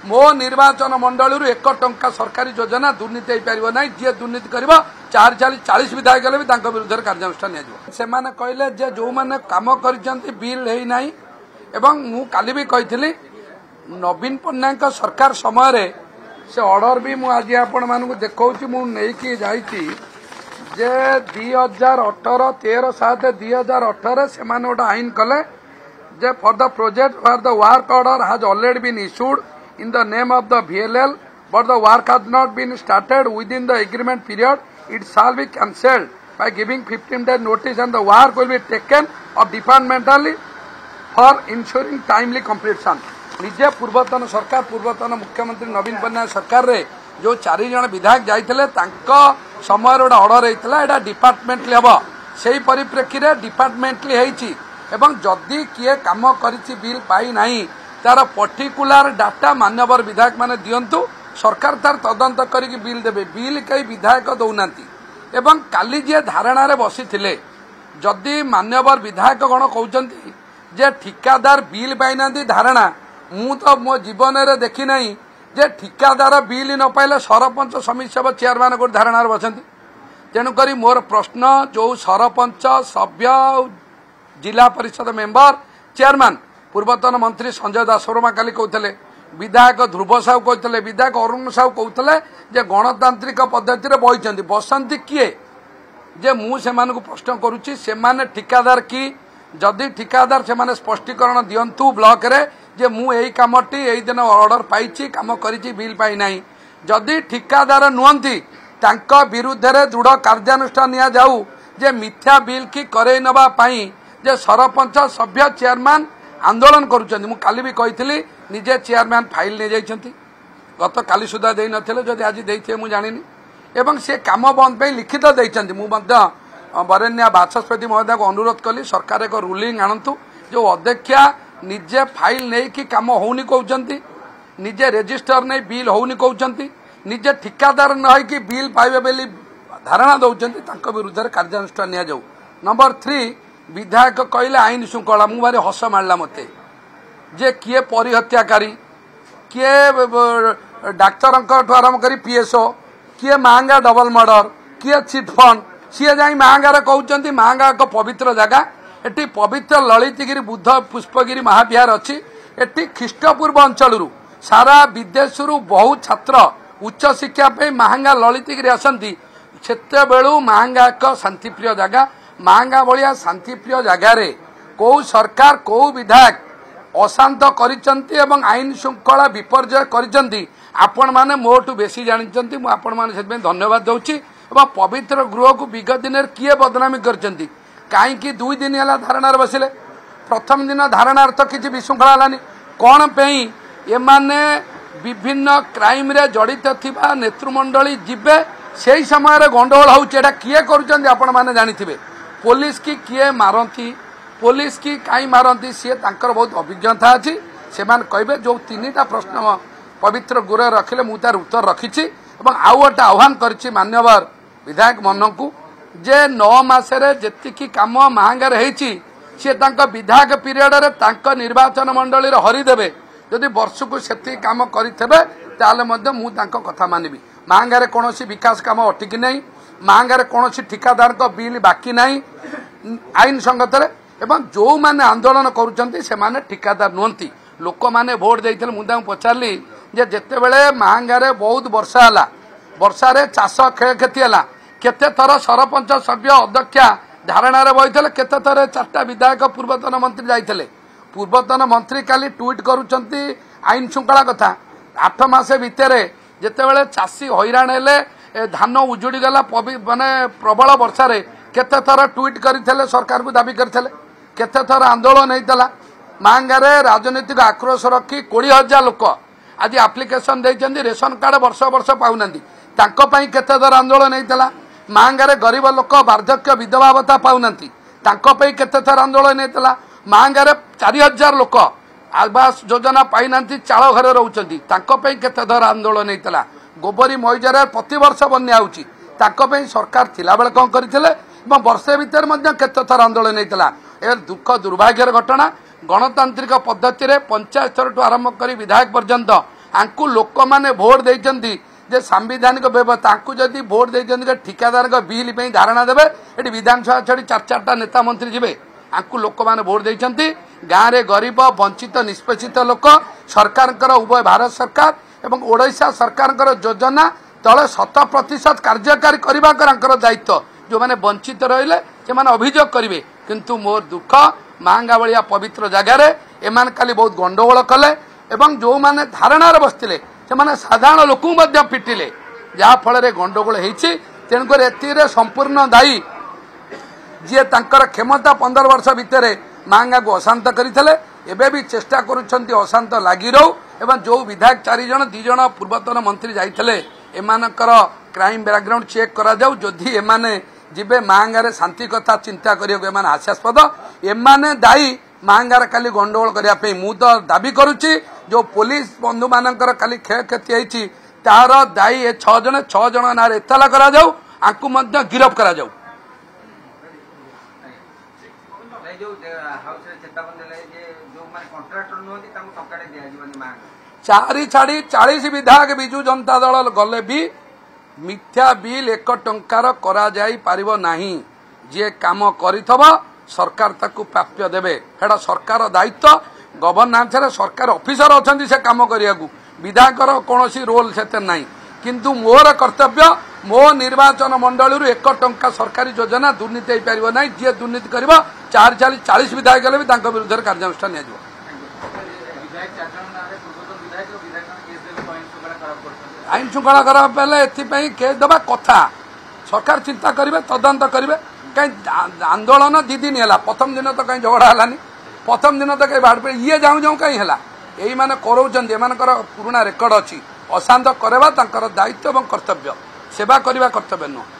मो निर्वाचन मंडल 1 टंका सरकारी योजना दुर्नीति हो पार ना जी दुर्नीति कर 40 विधायक भी विरुद्ध कार्यानुष्ठान से कहले जो मैंने कम कर बिल है मु काली भी कही नवीन पट्टनायक सरकार समय से ऑर्डर भी मुझे आपण मानक देखा मुझे जाइए जे 2018 13 7 2018 से गोटे आईन कले जे for the project for the work order has already been issued in the name of the VLL but the work has not been started within the agreement period, it shall be cancelled by giving 15 days notice and the work will be taken up departmentally for ensuring timely completion. निजे पूर्वतन सरकार पूर्वतन मुख्यमंत्री नवीन पट्टनायक सरकार रे जो 4 जन विधायक जाइथिले तांको समय गोटे ऑर्डर होइतला एटा डिपार्टमेंटली हबो सेही परिप्रेक्षी रे डिपार्टमेंटली हेछि एवं जदी किए काम करिछि बिल पाई नाही तार पर्टिकुलर डाटा मान्यवर विधायक माने दियंतु सरकार तार तदंत करिक बिल देबे बिल कई विधायक दौनांती एवं काली जे धारणा रे बसी थिले जदी मान्यवर विधायक गण कहउचंती जे ठिकादार बिल पाइनांती धारणा मु तो मो जीवन रे देखि नाही जे ठिकादार बिल न पाइले सरपंच समिति सभा चेयरमैन को धारणा रे बसंती तेणु करी मोर प्रश्न जो सरपंच सभ्य जिला परिषद मेंबर चेयरमैन पूर्वतन मंत्री संजय दास वर्मा काली कहते विधायक ध्रुव साहू कहते विधायक अरुण साहू कहते जे गणतांत्रिक पद्धति बही बसंती किए जे मुझे प्रश्न करुच्ची से ठिकादार कि जदि ठिकादार से स्पष्टीकरण दिंतु ब्लॉक रे जे मु एई कामटी एई दिन ऑर्डर पाइछि काम करिछि बिल पाई नाही जदि ठिकादार नुहंती तांका विरुद्ध रे दृढ़ कार्यानुष्ठान निया जाऊ जे मिथ्या बिल की करे नबा पाई जे सरपंच सभ्य चेयरमैन आंदोलन करुछन्ती मु काली भी कही निजे चेयरमैन फाइल ले जाइछन्ती गत काली सुधा दे नथिले जदि आज देइथे मु जानिनी एवं से काम बंद पे लिखित देइछन्ती मु मध्य बरेण्य बाचस्पति महोदय को अनुरोध कली सरकार एक रूलिंग आनतु जो अध्यक्षा निजे फाइल नहीं कि काम होउनी कहउछन्ती निजे रजिस्टर नहीं बिल होउनी कहउछन्ती निजे ठिकादार न कि बिल पाइबे बेली धारणा दउछन्ती तांको विरुद्ध कार्यानुष्ठान निया जाऊ। नंबर 3 विधायक कहले आईन श्रृंखला मु भारी हस मारला मते जे किए परिहत्याकारी किए डाक्तर आरंभ करी पीएसओ किए महंगा डबल मर्डर किए चिटफंड सी जाई महंगा कहते महंगा एक पवित्र जगह एटी पवित्र ललितगिरी बुद्ध पुष्पगिरी महाविहार अच्छी एटी ख्रीष्टपूर्व अंचल सारा विदेश बहु छात्र उच्च शिक्षा पे महंगा ललितगिरी आसती सेते बेलू महंगा एक शांतिप्रिय जगह महंगा भाया शांतिप्रिय जगार कौ सरकार कौ विधायक अशांत करिसंती एवं आईन श्रृंखला विपर्जय करिसंती आपण माने मोटू बेसी जानिसंती मु आपण माने सेतबे धन्यवाद दउची एवं पवित्र गृह को विगत दिन किए बदनामी करिसंती काईकि 2 दिन हला धारणा बसिले प्रथम दिन धारणा अर्थ किछि विशृंखला हलानी कोन पेई एमाने विभिन्न क्राइम रे जड़ित थिबा नेतृमंडली जिबे सेही समय रे गंडगोल होउची एटा किए करूचंती आपण माने जानिथिबे पुलिस की किए मारती पुलिस की कहीं मारती सी तांकर बहुत अभिज्ञता अच्छी से कहे जो 3टा प्रश्न पवित्र गुर रखिले मु तार उत्तर रखी आउ गोटे आह्वान करिछि मान्यवर विधायक मन को जे 9 मासरे जेतिकी काम महंगार होइछि सी तांका विधायक पीरियड रे तांका निर्वाचन मंडली रे हरिदेबे जदि वर्ष को सेति काम करिथेबे ताले मध्ये मु तांका कथा मानिबी महंगार कोनोसी विकास काम अटिकी नहीं महंगार कोनोसी ठिकादार को बिल बाकी नहीं आईन संगत एवं जो माने आंदोलन करुचंती से माने ठिकादार नुहंती लोक माने वोट देइथिले मु तांको पचारली जे जेते बेले महंगार बहुत वर्षा हला वर्षा रे चाष क्षयक्षति हला केते थर सरपंच सभ्य अध्यक्षा धारणा रे बइथिले केते थर 4टा विधायक पूर्वतन मंत्री जाइथिले पूर्वतन मंत्री काली ट्वीट करुचंती आईन श्रृंखला कथा 8 मास भितरे जेते बेले चासी हैरान हेले धान उजुड़ी गला माने प्रबल वर्षा रे केते थर ट्वीट करथिले सरकार को दाबी करथिले केते थर आंदोलन हेतला महंगारे राजनीतिक आक्रोश रखी 20,000 लोक आज एप्लिकेशन देइचंदी रेशन कार्ड वर्ष वर्ष पाउनंदी तांको पई केते थर आंदोलन हेतला महंगारे गरीब लोक वार्धक्य विधवा भत्ता पाउनंती तांको पई केते थर आंदोलन हेतला महंगारे 4,000 लोक आवास योजना पाइनांती चाଳ घरे रहउचंदी तांको पई केते थर आंदोलन हेतला गोबरी मईजरे प्रति वर्ष बन्या होउची तांको पई सरकार थिला बेले कोन करिथिले वर्षे भितर केते थर आंदोलन होता ए दुख दुर्भाग्यर घटना गणतांत्रिक पद्धति रे पंचायत स्तर आरंभ कर विधायक पर्यंत आंकु लोक मैंने भोट देइचंती जे सांविधानिक व्यवस्था आंकु जदि भोट देइचंती ठिकादार बिल पे धारणा देबे एटी विधानसभा छड़ी चार चारटा नेता मंत्री जिबे आंकु लोक मैंने भोट देइचंती गाँव में गरीब वंचित निष्पेषित लोक सरकार उभय भारत सरकार एवं ओडिशा सरकार योजना तले 100% कार्यकारी करने दायित्व जो मैंने वंचित रहिले से माने अभियोग करेंगे किंतु मोर दुख मांगा भाया पवित्र जगार एमान खाली बहुत गंडगोल कले एवं जो माने धारणार बसते से माने साधारण लोक पिटिले जहाँफल गंडगोल होती तेणुक ए संपूर्ण दायी जी तांकर क्षमता 15 वर्ष भितर मांगा को अशांत करते एवं भी चेष्टा करुँच अशांत लगी रो एवं जो विधायक 4 जन 2 जन पूर्वतन मंत्री जाइए एमानकर क्राइम बैकग्राउंड चेक करा जाऊ जदि एमाने जिबे मांगारे शांति कथा चिंता करियो हास्यास्पद एमाने दायी मांगार खाली गंडगोल करने मु तो दाबी करुच्ची जो पुलिस बंधु मानकर खाली क्षयक्षति होती तार दायी 6 जन ना एतला करा जाऊ आंकु मध्य गिरफ करा जाऊ चारि छाड़ी 40 विधायक विजु जनता दल गले भी मिथ्या बिल 1 टंकार करा जाई पारिबो नाही जे काम करिथबो सरकार ताकू प्राप्य देबे हेडा सरकार दायित्व गवर्नेंस रे सरकार ऑफिसर अछंती से काम करिया को विधायकर कोनोसी रोल सेते नाही किंतु मोर कर्तव्य मो निर्वाचन मंडल 1 टंका सरकारी योजना दुर्नीति होई पारिबो नाही जे दुर्नीति करबो 40 विधायक गले भी तांको विरुद्ध कार्यानुष्ठान निया जिवो आईन श्रृंखला खराब पहले एथि केस दबा कथा सरकार चिंता करेंगे तदंत करेंगे कहीं आंदोलन 2 दिन है प्रथम दिन तो कहीं झगड़ा है प्रथम दिन तो कहीं बाढ़ पे ये जाऊँ जाऊँ कहीं है यही मैंने कराउछन्ति एमानकर पुराना रेकर्ड अच्छी अशांत करवा दायित्व और कर्तव्य सेवा करवा कर्तव्य नुह।